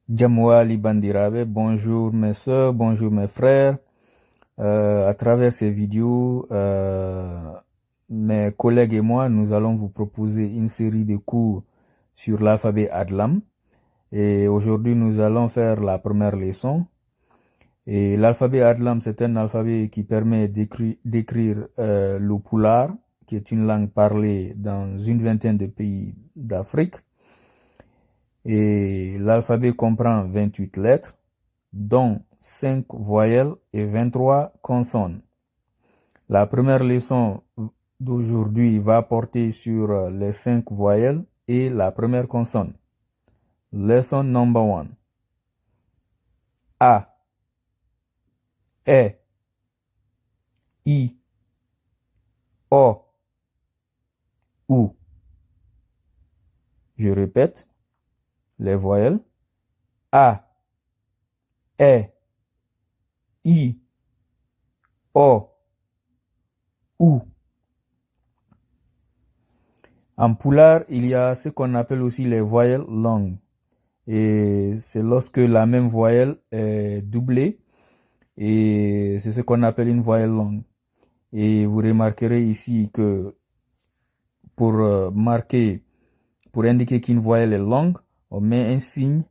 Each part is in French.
Jamwali Bandirabe, bonjour mes soeurs, bonjour mes frères. À travers ces vidéos, mes collègues et moi, nous allons vous proposer une série de cours sur l'alphabet Adlam. Et aujourd'hui, nous allons faire la première leçon. Et l'alphabet Adlam, c'est un alphabet qui permet d'écrire le Pulaar, qui est une langue parlée dans une vingtaine de pays d'Afrique. Et l'alphabet comprend 28 lettres, dont 5 voyelles et 23 consonnes. La première leçon d'aujourd'hui va porter sur les 5 voyelles et la première consonne. Lesson number 1. A, E, I, O, U. Je répète les voyelles. A, E, I, O, U. En pulaar, il y a ce qu'on appelle aussi les voyelles longues. Et c'est lorsque la même voyelle est doublée. Et c'est ce qu'on appelle une voyelle longue. Et vous remarquerez ici que pour pour indiquer qu'une voyelle est longue, on met un signe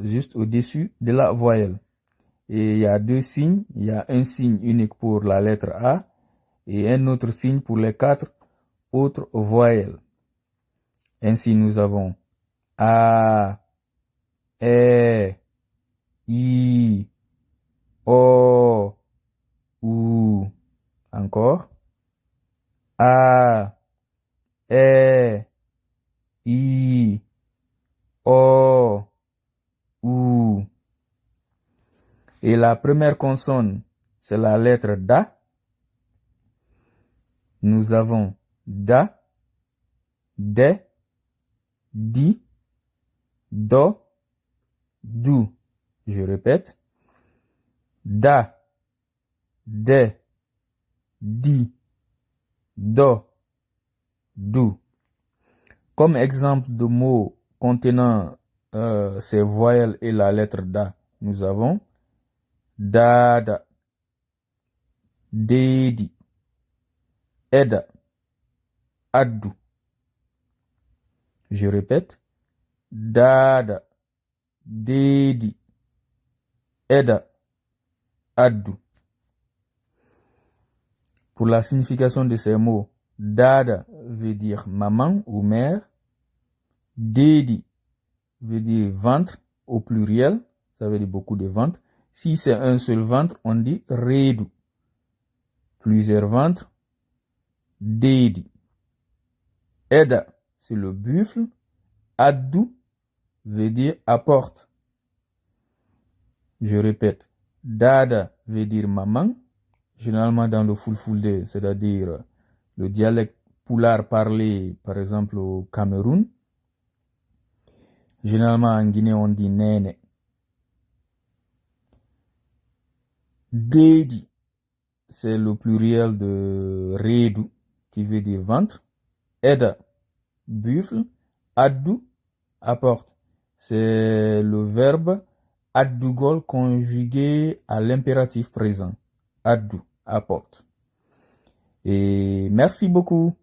juste au-dessus de la voyelle. Et il y a deux signes. Il y a un signe unique pour la lettre A et un autre signe pour les 4 autres voyelles. Ainsi, nous avons A, E, I, O, U. Encore. A, E, I, O, U. Et la première consonne, c'est la lettre DA. Nous avons DA, DE, DI, DO, DU. Je répète. DA, DE, DI, DO, DU. Comme exemple de mots contenant ces voyelles et la lettre DA, nous avons Dada, Dedi, Eda, Addu. Je répète. Dada, Dedi, Eda, Addu. Pour la signification de ces mots, Dada veut dire maman ou mère. Dedi veut dire ventre au pluriel. Ça veut dire beaucoup de ventre. Si c'est un seul ventre, on dit Redu. Plusieurs ventres, Dedi. Eda, c'est le buffle. Addu veut dire apporte. Je répète. Dada veut dire maman. Généralement dans le Fulfulde, c'est-à-dire le dialecte pulaar parlé par exemple au Cameroun. Généralement en Guinée on dit nene. Dedi, c'est le pluriel de redu qui veut dire ventre. Eda, buffle. Addu, apporte. C'est le verbe addugol conjugué à l'impératif présent. Addu, apporte. Et merci beaucoup.